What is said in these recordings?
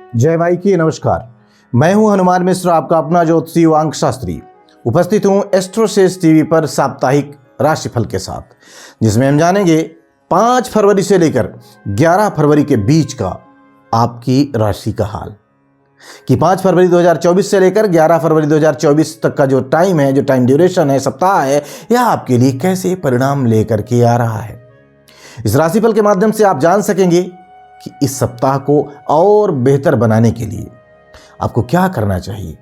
जय माई की नमस्कार। मैं हूं हनुमान मिश्र, आपका अपना ज्योतिषी वांग शास्त्री। उपस्थित हूं एस्ट्रोसेज टीवी पर साप्ताहिक राशिफल के साथ, जिसमें हम जानेंगे 5 फरवरी से लेकर 11 फरवरी के बीच का आपकी राशि का हाल कि 5 फरवरी 2024 से लेकर 11 फरवरी 2024 तक का जो टाइम है, जो टाइम ड्यूरेशन है, सप्ताह है, यह आपके लिए कैसे परिणाम लेकर के आ रहा है। इस राशिफल के माध्यम से आप जान सकेंगे कि इस सप्ताह को और बेहतर बनाने के लिए आपको क्या करना चाहिए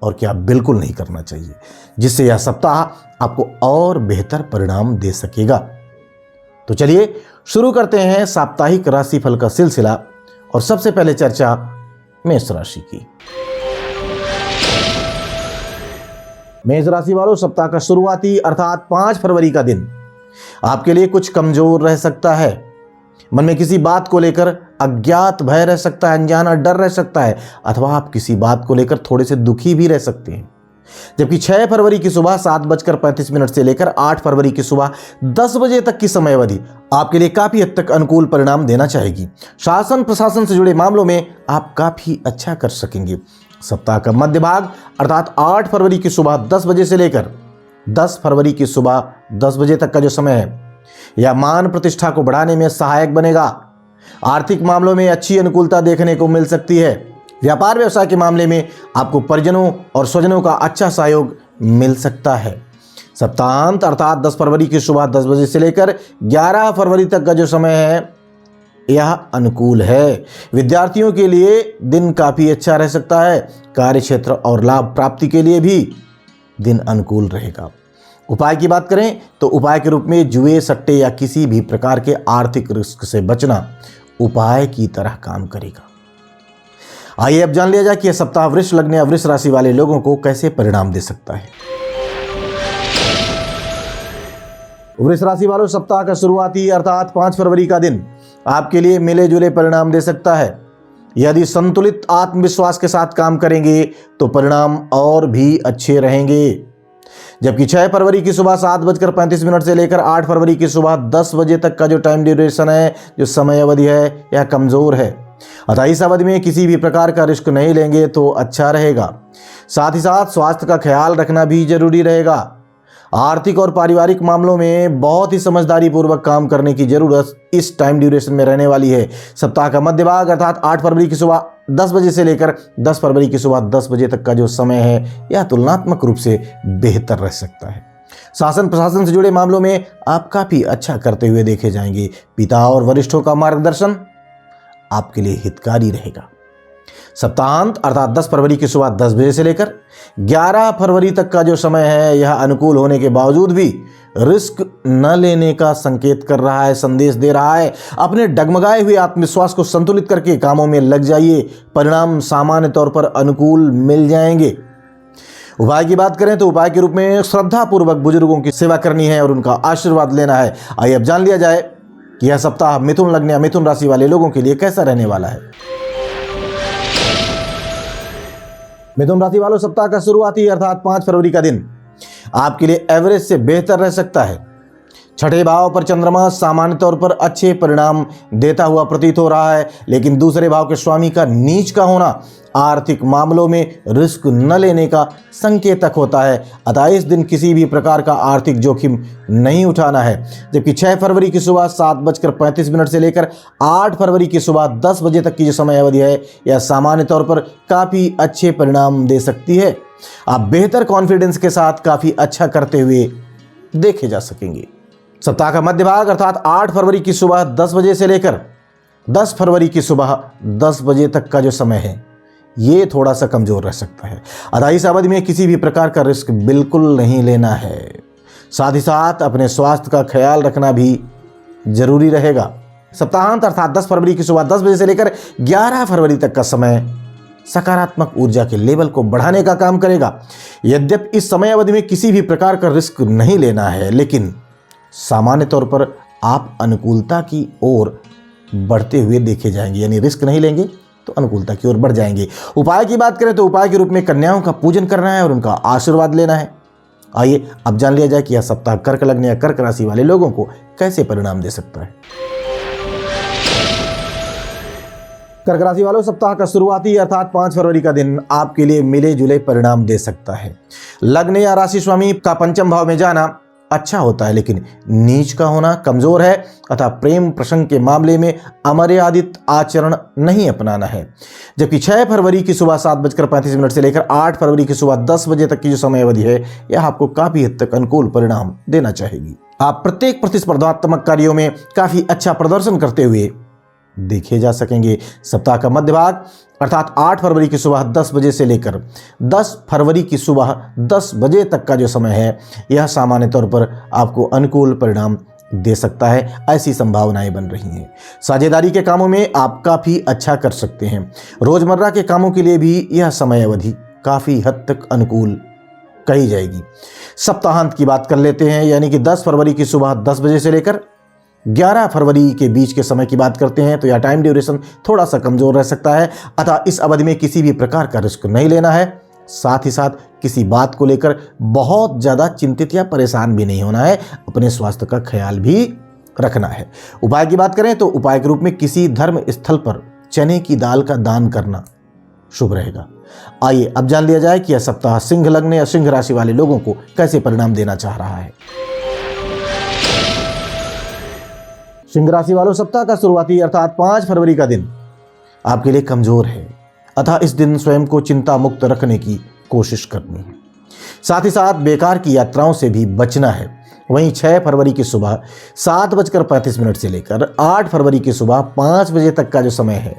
और क्या बिल्कुल नहीं करना चाहिए, जिससे यह सप्ताह आपको और बेहतर परिणाम दे सकेगा। तो चलिए शुरू करते हैं साप्ताहिक राशिफल का सिलसिला और सबसे पहले चर्चा मेष राशि की। मेष राशि वालों, सप्ताह का शुरुआती अर्थात 5 फरवरी का दिन आपके लिए कुछ कमजोर रह सकता है। मन में किसी बात को लेकर अज्ञात भय रह सकता है, अनजाना डर रह सकता है, अथवा आप किसी बात को लेकर थोड़े से दुखी भी रह सकते हैं। जबकि 6 फरवरी की सुबह 7:35 से लेकर 8 फरवरी की सुबह 10 बजे तक की समय अवधि आपके लिए काफी हद तक अनुकूल परिणाम देना चाहेगी। शासन प्रशासन से जुड़े मामलों में आप काफी अच्छा कर सकेंगे। सप्ताह का मध्य भाग अर्थात 8 फरवरी की सुबह 10 बजे से लेकर 10 फरवरी की सुबह 10 बजे तक का जो समय है, यह मान प्रतिष्ठा को बढ़ाने में सहायक बनेगा। आर्थिक मामलों में अच्छी अनुकूलता देखने को मिल सकती है। व्यापार व्यवसाय के मामले में आपको परिजनों और स्वजनों का अच्छा सहयोग मिल सकता है। सप्ताहांत अर्थात 10 फरवरी की सुबह 10 बजे से लेकर 11 फरवरी तक का जो समय है, यह अनुकूल है। विद्यार्थियों के लिए दिन काफी अच्छा रह सकता है। कार्य क्षेत्र और लाभ प्राप्ति के लिए भी दिन अनुकूल रहेगा। उपाय की बात करें तो उपाय के रूप में जुए, सट्टे या किसी भी प्रकार के आर्थिक रिस्क से बचना उपाय की तरह काम करेगा। आइए अब जान लिया जाए कि यह सप्ताह वृष लग्न या वृष राशि वाले लोगों को कैसे परिणाम दे सकता है। वृष राशि वालों, सप्ताह का शुरुआती अर्थात 5 फरवरी का दिन आपके लिए मिले जुले परिणाम दे सकता है। यदि संतुलित आत्मविश्वास के साथ काम करेंगे तो परिणाम और भी अच्छे रहेंगे। जबकि 6 फरवरी की सुबह 7:35 से लेकर 8 फरवरी की सुबह 10 बजे तक का जो टाइम ड्यूरेशन है, जो समय अवधि है, यह कमजोर है। अतः इस अवधि में किसी भी प्रकार का रिस्क नहीं लेंगे तो अच्छा रहेगा। साथ ही साथ स्वास्थ्य का ख्याल रखना भी जरूरी रहेगा। आर्थिक और पारिवारिक मामलों में बहुत ही समझदारी पूर्वक काम करने की जरूरत इस टाइम ड्यूरेशन में रहने वाली है। सप्ताह का मध्य भाग अर्थात 8 फरवरी की सुबह 10 बजे से लेकर 10 फरवरी की सुबह 10 बजे तक का जो समय है, यह तुलनात्मक रूप से बेहतर रह सकता है। शासन प्रशासन से जुड़े मामलों में आप काफी अच्छा करते हुए देखे जाएंगे। पिता और वरिष्ठों का मार्गदर्शन आपके लिए हितकारी रहेगा। सप्ताहांत अर्थात 10 फरवरी की सुबह 10 बजे से लेकर 11 फरवरी तक का जो समय है, यह अनुकूल होने के बावजूद भी रिस्क न लेने का संकेत कर रहा है, संदेश दे रहा है। अपने डगमगाए हुए आत्मविश्वास को संतुलित करके कामों में लग जाइए, परिणाम सामान्य तौर पर अनुकूल मिल जाएंगे। उपाय की बात करें तो उपाय के रूप में श्रद्धा पूर्वक बुजुर्गों की सेवा करनी है और उनका आशीर्वाद लेना है। आइए अब जान लिया जाए कि यह सप्ताह मिथुन लग्न या मिथुन राशि वाले लोगों के लिए कैसा रहने वाला है। मिथुन राशि वालों, सप्ताह का शुरुआती अर्थात 5 फरवरी का दिन आपके लिए एवरेज से बेहतर रह सकता है। छठे भाव पर चंद्रमा सामान्य तौर पर अच्छे परिणाम देता हुआ प्रतीत हो रहा है, लेकिन दूसरे भाव के स्वामी का नीच का होना आर्थिक मामलों में रिस्क न लेने का संकेतक होता है। अतः इस दिन किसी भी प्रकार का आर्थिक जोखिम नहीं उठाना है। जबकि 6 फरवरी की सुबह 7:35 से लेकर 8 फरवरी की सुबह 10 बजे तक की जो समय अवधि है, यह सामान्य तौर पर काफ़ी अच्छे परिणाम दे सकती है। आप बेहतर कॉन्फिडेंस के साथ काफ़ी अच्छा करते हुए देखे जा सकेंगे। सप्ताह का मध्य भाग अर्थात 8 फरवरी की सुबह 10 बजे से लेकर 10 फरवरी की सुबह 10 बजे तक का जो समय है, ये थोड़ा सा कमजोर रह सकता है। अतः इस अवधि में किसी भी प्रकार का रिस्क बिल्कुल नहीं लेना है। साथ ही साथ अपने स्वास्थ्य का ख्याल रखना भी जरूरी रहेगा। सप्ताहांत अर्थात 10 फरवरी की सुबह 10 बजे से लेकर 11 फरवरी तक का समय सकारात्मक ऊर्जा के लेवल को बढ़ाने का काम करेगा। यद्यपि इस समय अवधि में किसी भी प्रकार का रिस्क नहीं लेना है, लेकिन सामान्य तौर पर आप अनुकूलता की ओर बढ़ते हुए देखे जाएंगे। यानी रिस्क नहीं लेंगे तो अनुकूलता की ओर बढ़ जाएंगे। उपाय की बात करें तो उपाय के रूप में कन्याओं का पूजन करना है और उनका आशीर्वाद लेना है। आइए अब जान लिया जाए कि यह सप्ताह कर्क लग्न या कर्क राशि वाले लोगों को कैसे परिणाम दे सकता है। कर्क राशि वालों, सप्ताह का शुरुआती अर्थात 5 फरवरी का दिन आपके लिए मिले जुले परिणाम दे सकता है। लग्न या राशि स्वामी का पंचम भाव में जाना अच्छा होता है, लेकिन नीच का होना कमजोर है अतः प्रेम प्रसंग के मामले में अमर्यादित आचरण नहीं अपनाना है। जबकि 6 फरवरी की सुबह 7:35 से लेकर 8 फरवरी की सुबह 10 बजे तक की जो समय अवधि है, यह आपको काफी हद तक अनुकूल परिणाम देना चाहेगी। आप प्रत्येक प्रतिस्पर्धात्मक कार्यों में काफी अच्छा प्रदर्शन करते हुए देखे जा सकेंगे। सप्ताह का मध्य भाग अर्थात 8 फरवरी की सुबह 10 बजे से लेकर 10 फरवरी की सुबह 10 बजे तक का जो समय है, यह सामान्य तौर पर आपको अनुकूल परिणाम दे सकता है, ऐसी संभावनाएं बन रही हैं। साझेदारी के कामों में आप काफ़ी अच्छा कर सकते हैं। रोजमर्रा के कामों के लिए भी यह समय अवधि काफ़ी हद तक अनुकूल कही जाएगी। सप्ताहांत की बात कर लेते हैं, यानी कि 10 फरवरी की सुबह 10 बजे से लेकर 11 फरवरी के बीच के समय की बात करते हैं, तो यह टाइम ड्यूरेशन थोड़ा सा कमजोर रह सकता है। अतः इस अवधि में किसी भी प्रकार का रिस्क नहीं लेना है। साथ ही साथ किसी बात को लेकर बहुत ज़्यादा चिंतित या परेशान भी नहीं होना है। अपने स्वास्थ्य का ख्याल भी रखना है। उपाय की बात करें तो उपाय के रूप में किसी धर्म स्थल पर चने की दाल का दान करना शुभ रहेगा। आइए अब जान लिया जाए कि यह सप्ताह सिंह लग्न या सिंह राशि वाले लोगों को कैसे परिणाम देना चाह रहा है। सिंह राशि वालों, सप्ताह का शुरुआती अर्थात 5 फरवरी का दिन आपके लिए कमजोर है, अतः इस दिन स्वयं को चिंता मुक्त रखने की कोशिश करनी है। साथ ही साथ बेकार की यात्राओं से भी बचना है। वहीं 6 फरवरी की सुबह 7:35 से लेकर 8 फरवरी की सुबह 5 बजे तक का जो समय है,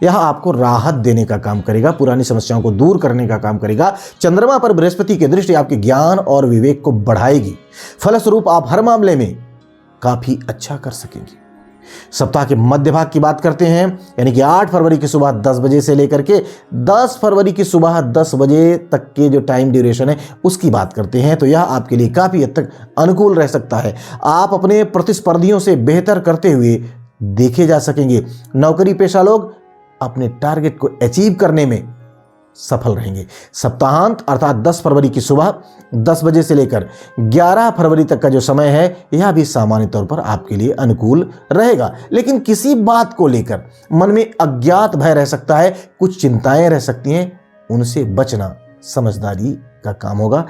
यह आपको राहत देने का काम करेगा, पुरानी समस्याओं को दूर करने का काम करेगा। चंद्रमा पर बृहस्पति की दृष्टि आपके ज्ञान और विवेक को बढ़ाएगी। फलस्वरूप आप हर मामले में काफी अच्छा कर सकेंगे। सप्ताह के मध्य भाग की बात करते हैं, यानी कि 8 फरवरी की सुबह 10 बजे से लेकर के 10 फरवरी की सुबह 10 बजे तक के जो टाइम ड्यूरेशन है, उसकी बात करते हैं, तो यह आपके लिए काफी हद तक अनुकूल रह सकता है। आप अपने प्रतिस्पर्धियों से बेहतर करते हुए देखे जा सकेंगे। नौकरी पेशा लोग अपने टारगेट को अचीव करने में सफल रहेंगे। सप्ताहांत अर्थात 10 फरवरी की सुबह 10 बजे से लेकर 11 फरवरी तक का जो समय है, यह भी सामान्य तौर पर आपके लिए अनुकूल रहेगा। लेकिन किसी बात को लेकर मन में अज्ञात भय रह सकता है, कुछ चिंताएं रह सकती हैं, उनसे बचना समझदारी का काम होगा,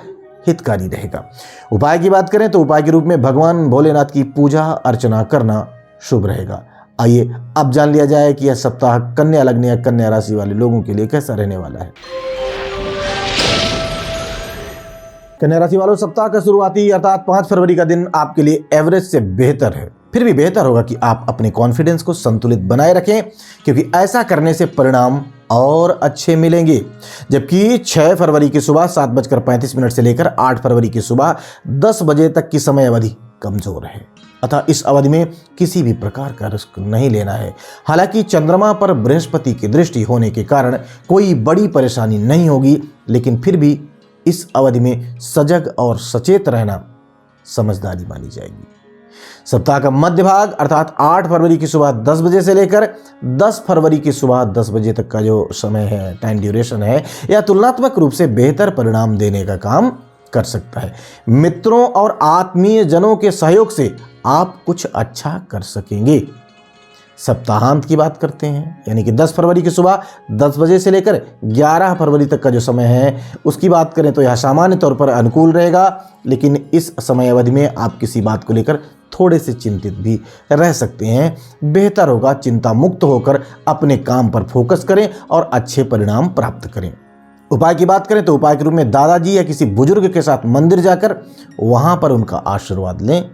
हितकारी रहेगा। उपाय की बात करें तो उपाय के रूप में भगवान भोलेनाथ की पूजा अर्चना करना शुभ रहेगा। आइए अब जान लिया जाए कि यह सप्ताह कन्या लग्न या कन्या राशि वाले लोगों के लिए कैसा रहने वाला है। कन्या राशि वालों, सप्ताह का शुरुआती अर्थात 5 फरवरी का दिन आपके लिए एवरेज से बेहतर है। फिर भी बेहतर होगा कि आप अपने कॉन्फिडेंस को संतुलित बनाए रखें, क्योंकि ऐसा करने से परिणाम और अच्छे मिलेंगे। जबकि 6 फरवरी की सुबह 7:35 से लेकर 8 फरवरी की सुबह 10 बजे तक की समय अवधि कमजोर है, अतः इस अवधि में किसी भी प्रकार का रिस्क नहीं लेना है। हालांकि चंद्रमा पर बृहस्पति की दृष्टि होने के कारण कोई बड़ी परेशानी नहीं होगी, लेकिन फिर भी इस अवधि में सजग और सचेत रहना समझदारी मानी जाएगी। सप्ताह का मध्य भाग अर्थात 8 फरवरी की सुबह 10 बजे से लेकर 10 फरवरी की सुबह 10 बजे तक का जो समय है, टाइम ड्यूरेशन है, यह तुलनात्मक रूप से बेहतर परिणाम देने का काम कर सकता है। मित्रों और आत्मीय जनों के सहयोग से आप कुछ अच्छा कर सकेंगे। सप्ताहांत की बात करते हैं, यानी कि 10 फरवरी की सुबह 10 बजे से लेकर 11 फरवरी तक का जो समय है, उसकी बात करें तो यह सामान्य तौर पर अनुकूल रहेगा। लेकिन इस समय अवधि में आप किसी बात को लेकर थोड़े से चिंतित भी रह सकते हैं। बेहतर होगा चिंता मुक्त होकर अपने काम पर फोकस करें और अच्छे परिणाम प्राप्त करें। उपाय की बात करें तो उपाय के रूप में दादाजी या किसी बुजुर्ग के साथ मंदिर जाकर वहां पर उनका आशीर्वाद लें,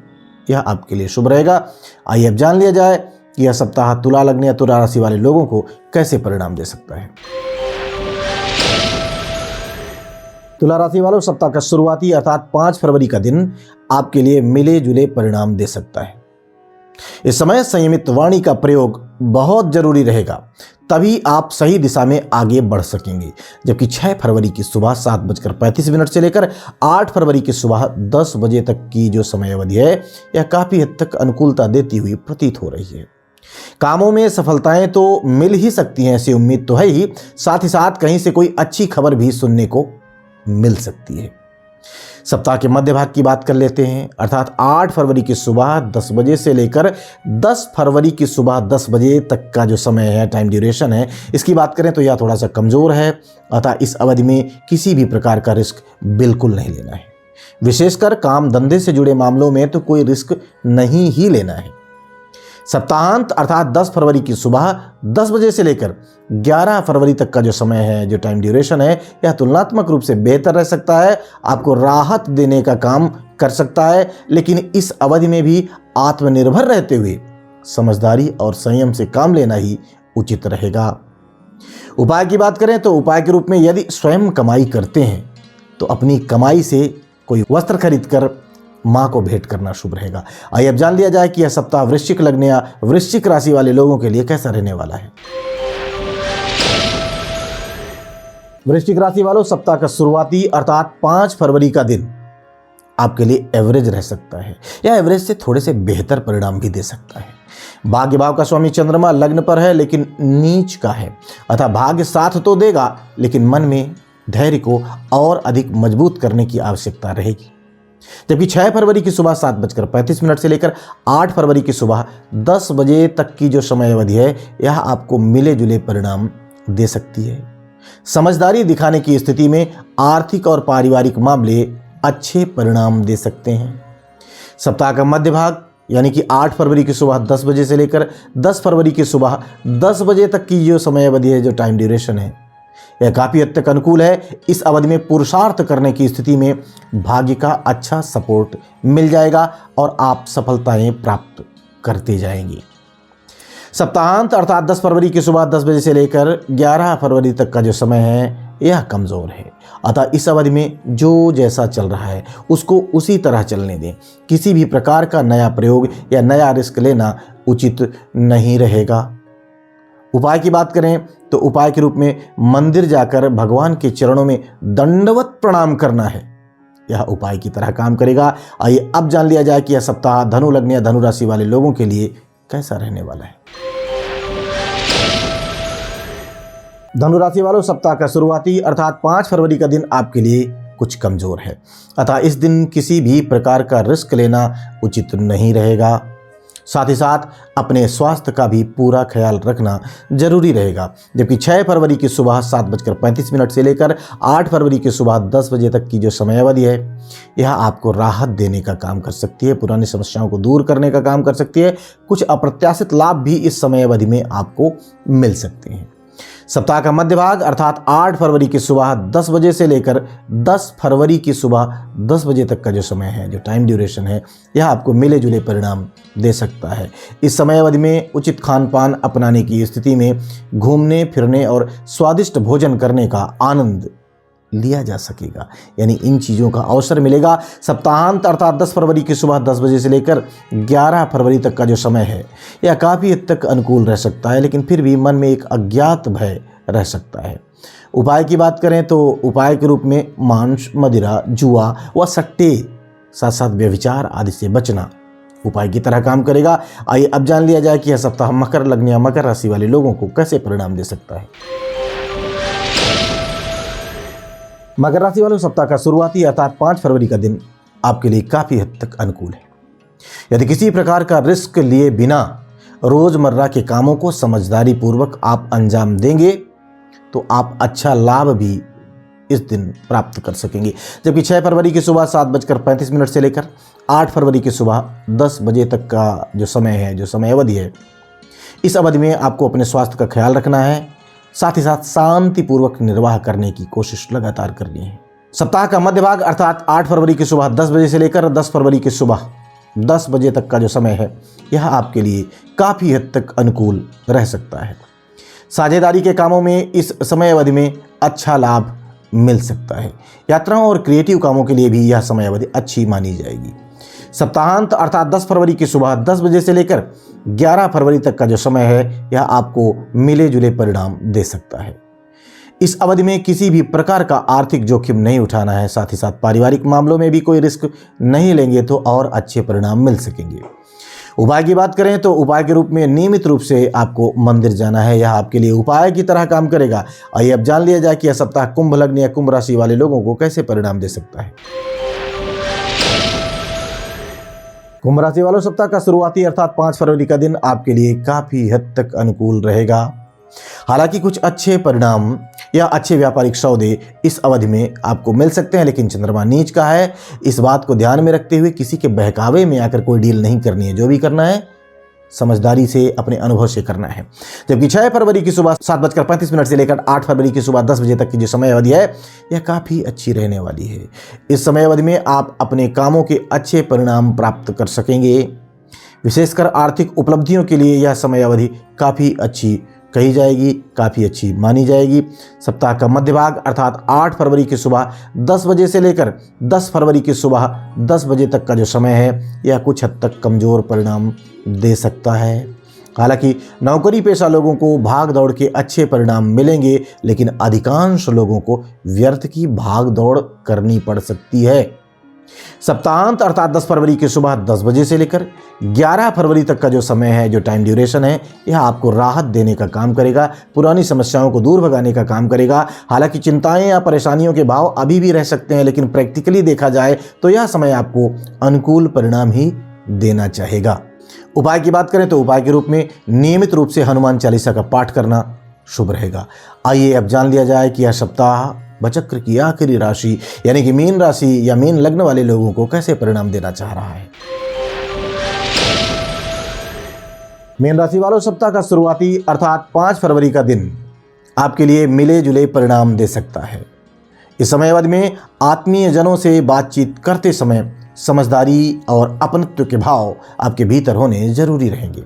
यह आपके लिए शुभ रहेगा। आइए अब जान लिया जाए कि यह सप्ताह तुला लग्न या तुला राशि वाले लोगों को कैसे परिणाम दे सकता है। तुला राशि वालों, सप्ताह का शुरुआती अर्थात 5 फरवरी का दिन आपके लिए मिले जुले परिणाम दे सकता है। इस समय संयमित वाणी का प्रयोग बहुत जरूरी रहेगा, तभी आप सही दिशा में आगे बढ़ सकेंगे। जबकि 6 फरवरी की सुबह 7:35 से लेकर 8 फरवरी की सुबह 10 बजे तक की जो समय अवधि है, यह काफी हद तक अनुकूलता देती हुई प्रतीत हो रही है। कामों में सफलताएं तो मिल ही सकती हैं, ऐसी उम्मीद तो है ही, साथ ही साथ कहीं से कोई अच्छी खबर भी सुनने को मिल सकती है। सप्ताह के मध्य भाग की बात कर लेते हैं, अर्थात 8 फरवरी की सुबह 10 बजे से लेकर 10 फरवरी की सुबह 10 बजे तक का जो समय है, टाइम ड्यूरेशन है, इसकी बात करें तो यह थोड़ा सा कमज़ोर है। अतः इस अवधि में किसी भी प्रकार का रिस्क बिल्कुल नहीं लेना है। विशेषकर काम धंधे से जुड़े मामलों में तो कोई रिस्क नहीं ही लेना है। सप्ताहांत अर्थात 10 फरवरी की सुबह 10 बजे से लेकर 11 फरवरी तक का जो समय है, जो टाइम ड्यूरेशन है, यह तुलनात्मक रूप से बेहतर रह सकता है, आपको राहत देने का काम कर सकता है। लेकिन इस अवधि में भी आत्मनिर्भर रहते हुए समझदारी और संयम से काम लेना ही उचित रहेगा। उपाय की बात करें तो उपाय के रूप में यदि स्वयं कमाई करते हैं तो अपनी कमाई से कोई वस्त्र खरीदकर मां को भेंट करना शुभ रहेगा। आइए अब जान लिया जाए कि यह सप्ताह वृश्चिक लग्न या वृश्चिक राशि वाले लोगों के लिए कैसा रहने वाला है। वृश्चिक राशि वालों, सप्ताह का शुरुआती अर्थात 5 फरवरी का दिन आपके लिए एवरेज रह सकता है या एवरेज से थोड़े से बेहतर परिणाम भी दे सकता है। भाग्य भाव का स्वामी चंद्रमा लग्न पर है लेकिन नीच का है, अतः भाग्य साथ तो देगा लेकिन मन में धैर्य को और अधिक मजबूत करने की आवश्यकता रहेगी। जबकि 6 फरवरी की सुबह 7:35 से लेकर 8 फरवरी की सुबह 10 बजे तक की जो समय अवधि है, यह आपको मिले जुले परिणाम दे सकती है। समझदारी दिखाने की स्थिति में आर्थिक और पारिवारिक मामले अच्छे परिणाम दे सकते हैं। सप्ताह का मध्य भाग यानी कि 8 फरवरी की सुबह 10 बजे से लेकर 10 फरवरी की सुबह 10 बजे तक की जो समय अवधि है, जो टाइम ड्यूरेशन है, यह काफ़ी हद तक अनुकूल है। इस अवधि में पुरुषार्थ करने की स्थिति में भाग्य का अच्छा सपोर्ट मिल जाएगा और आप सफलताएं प्राप्त करते जाएंगे। सप्ताहांत अर्थात 10 फरवरी की सुबह 10 बजे से लेकर 11 फरवरी तक का जो समय है, यह कमज़ोर है। अतः इस अवधि में जो जैसा चल रहा है उसको उसी तरह चलने दें। किसी भी प्रकार का नया प्रयोग या नया रिस्क लेना उचित नहीं रहेगा। उपाय की बात करें तो उपाय के रूप में मंदिर जाकर भगवान के चरणों में दंडवत प्रणाम करना है, यह उपाय की तरह काम करेगा। आइए अब जान लिया जाए कि यह सप्ताह धनु लग्न या धनु राशि वाले लोगों के लिए कैसा रहने वाला है। धनु राशि वालों, सप्ताह का शुरुआती अर्थात 5 फरवरी का दिन आपके लिए कुछ कमजोर है, अतः इस दिन किसी भी प्रकार का रिस्क लेना उचित नहीं रहेगा। साथ ही साथ अपने स्वास्थ्य का भी पूरा ख्याल रखना जरूरी रहेगा। जबकि 6 फरवरी की सुबह 7:35 से लेकर 8 फरवरी की सुबह 10 बजे तक की जो समय अवधि है, यह आपको राहत देने का काम कर सकती है, पुरानी समस्याओं को दूर करने का काम कर सकती है। कुछ अप्रत्याशित लाभ भी इस समय अवधि में आपको मिल सकते हैं। सप्ताह का मध्य भाग अर्थात 8 फरवरी की सुबह 10 बजे से लेकर 10 फरवरी की सुबह 10 बजे तक का जो समय है, जो टाइम ड्यूरेशन है, यह आपको मिले जुले परिणाम दे सकता है। इस समय अवधि में उचित खान पान अपनाने की स्थिति में घूमने फिरने और स्वादिष्ट भोजन करने का आनंद लिया जा सकेगा, यानी इन चीज़ों का अवसर मिलेगा। सप्ताहांत अर्थात 10 फरवरी की सुबह 10 बजे से लेकर 11 फरवरी तक का जो समय है, यह काफ़ी हद तक अनुकूल रह सकता है, लेकिन फिर भी मन में एक अज्ञात भय रह सकता है। उपाय की बात करें तो उपाय के रूप में मांस, मदिरा, जुआ व सट्टे, साथ साथ व्यभिचार आदि से बचना उपाय की तरह काम करेगा। आइए अब जान लिया जाए कि यह सप्ताह मकर लग्न या मकर राशि वाले लोगों को कैसे परिणाम दे सकता है। मकर राशि वालों, सप्ताह का शुरुआती अर्थात 5 फरवरी का दिन आपके लिए काफ़ी हद तक अनुकूल है। यदि किसी प्रकार का रिस्क लिए बिना रोज़मर्रा के कामों को समझदारी पूर्वक आप अंजाम देंगे तो आप अच्छा लाभ भी इस दिन प्राप्त कर सकेंगे। जबकि 6 फरवरी की सुबह 7:35 से लेकर 8 फरवरी की सुबह 10 बजे तक का जो समय है, जो समय अवधि है, इस अवधि में आपको अपने स्वास्थ्य का ख्याल रखना है, साथ ही साथ शांतिपूर्वक निर्वाह करने की कोशिश लगातार करनी है। सप्ताह का मध्य भाग अर्थात 8 फरवरी की सुबह 10 बजे से लेकर 10 फरवरी की सुबह 10 बजे तक का जो समय है, यह आपके लिए काफ़ी हद तक अनुकूल रह सकता है। साझेदारी के कामों में इस समय अवधि में अच्छा लाभ मिल सकता है। यात्राओं और क्रिएटिव कामों के लिए भी यह समय अवधि अच्छी मानी जाएगी। सप्ताहांत अर्थात 10 फरवरी की सुबह 10 बजे से लेकर 11 फरवरी तक का जो समय है, यह आपको मिले जुले परिणाम दे सकता है। इस अवधि में किसी भी प्रकार का आर्थिक जोखिम नहीं उठाना है, साथ ही साथ पारिवारिक मामलों में भी कोई रिस्क नहीं लेंगे तो और अच्छे परिणाम मिल सकेंगे। उपाय की बात करें तो उपाय के रूप में नियमित रूप से आपको मंदिर जाना है, यह आपके लिए उपाय की तरह काम करेगा। आइए अब जान लिया जाए कि यह सप्ताह कुंभ लग्न या कुंभ राशि वाले लोगों को कैसे परिणाम दे सकता है। कुंभ राशि वालों, सप्ताह का शुरुआती अर्थात 5 फरवरी का दिन आपके लिए काफी हद तक अनुकूल रहेगा। हालांकि कुछ अच्छे परिणाम या अच्छे व्यापारिक सौदे इस अवधि में आपको मिल सकते हैं, लेकिन चंद्रमा नीच का है। इस बात को ध्यान में रखते हुए किसी के बहकावे में आकर कोई डील नहीं करनी है। जो भी करना है समझदारी से, अपने अनुभव से करना है। जबकि 6 फरवरी की सुबह 7:35 से लेकर 8 फरवरी की सुबह 10 बजे तक की जो समय अवधि है यह काफ़ी अच्छी रहने वाली है। इस समय अवधि में आप अपने कामों के अच्छे परिणाम प्राप्त कर सकेंगे। विशेषकर आर्थिक उपलब्धियों के लिए यह समय अवधि काफ़ी अच्छी कही जाएगी, काफ़ी अच्छी मानी जाएगी। सप्ताह का मध्य भाग अर्थात 8 फरवरी की सुबह 10 बजे से लेकर 10 फरवरी की सुबह 10 बजे तक का जो समय है यह कुछ हद तक कमज़ोर परिणाम दे सकता है। हालांकि नौकरी पेशा लोगों को भाग दौड़ के अच्छे परिणाम मिलेंगे, लेकिन अधिकांश लोगों को व्यर्थ की भाग दौड़ करनी पड़ सकती है। सप्ताहांत अर्थात 10 फरवरी की सुबह 10 बजे से लेकर 11 फरवरी तक का जो समय है, जो टाइम ड्यूरेशन है, यह आपको राहत देने का काम करेगा, पुरानी समस्याओं को दूर भगाने का काम करेगा। हालांकि चिंताएं या परेशानियों के भाव अभी भी रह सकते हैं, लेकिन प्रैक्टिकली देखा जाए तो यह समय आपको अनुकूल परिणाम ही देना चाहेगा। उपाय की बात करें तो उपाय के रूप में नियमित रूप से हनुमान चालीसा का पाठ करना शुभ रहेगा। आइए अब जान लिया जाए कि यह सप्ताह बचक्र की आखिरी राशि यानी कि मीन राशि या मीन लग्न वाले लोगों को कैसे परिणाम देना चाह रहा है। मीन राशि वालों, सप्ताह का शुरुआती अर्थात 5 फरवरी का दिन आपके लिए मिले जुले परिणाम दे सकता है। इस समय अवधि में आत्मीय जनों से बातचीत करते समय समझदारी और अपनत्व के भाव आपके भीतर होने जरूरी रहेंगे।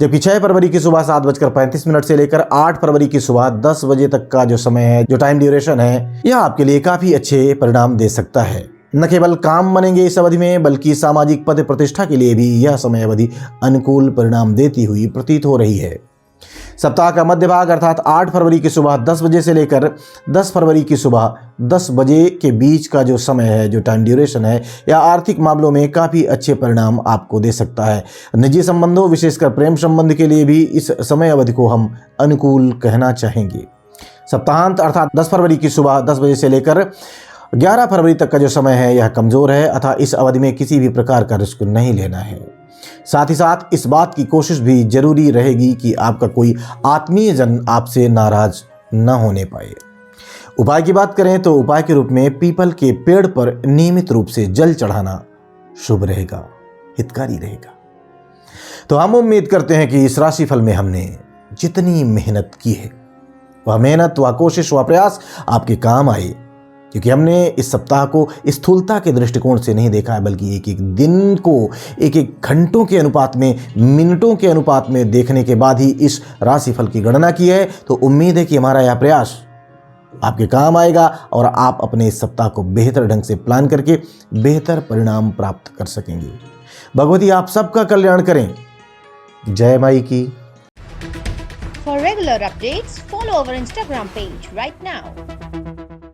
जबकि 6 फरवरी की सुबह 7:35 से लेकर 8 फरवरी की सुबह 10 बजे तक का जो समय है, जो टाइम ड्यूरेशन है, यह आपके लिए काफी अच्छे परिणाम दे सकता है। न केवल काम बनेंगे इस अवधि में, बल्कि सामाजिक पद प्रतिष्ठा के लिए भी यह समय अवधि अनुकूल परिणाम देती हुई प्रतीत हो रही है। सप्ताह का मध्य भाग अर्थात 8 फरवरी की सुबह 10 बजे से लेकर 10 फरवरी की सुबह 10 बजे के बीच का जो समय है, जो टाइम ड्यूरेशन है, यह आर्थिक मामलों में काफ़ी अच्छे परिणाम आपको दे सकता है। निजी संबंधों, विशेषकर प्रेम संबंध के लिए भी इस समय अवधि को हम अनुकूल कहना चाहेंगे। सप्ताहांत अर्थात 10 फरवरी की सुबह 10 बजे से लेकर 11 फरवरी तक का जो समय है यह कमज़ोर है, अतः इस अवधि में किसी भी प्रकार का रिस्क नहीं लेना है। साथ ही साथ इस बात की कोशिश भी जरूरी रहेगी कि आपका कोई आत्मीय जन आपसे नाराज न होने पाए। उपाय की बात करें तो उपाय के रूप में पीपल के पेड़ पर नियमित रूप से जल चढ़ाना शुभ रहेगा, हितकारी रहेगा। तो हम उम्मीद करते हैं कि इस राशिफल में हमने जितनी मेहनत की है वह मेहनत, वह कोशिश, वह प्रयास आपके काम आए, क्योंकि हमने इस सप्ताह को स्थूलता के दृष्टिकोण से नहीं देखा है, बल्कि एक एक दिन को एक एक घंटों के अनुपात में, मिनटों के अनुपात में देखने के बाद ही इस राशिफल की गणना की है। तो उम्मीद है कि हमारा यह प्रयास आपके काम आएगा और आप अपने इस सप्ताह को बेहतर ढंग से प्लान करके बेहतर परिणाम प्राप्त कर सकेंगे। भगवती आप सबका कल्याण करें। जय माई की। For regular updates, follow our Instagram page right now.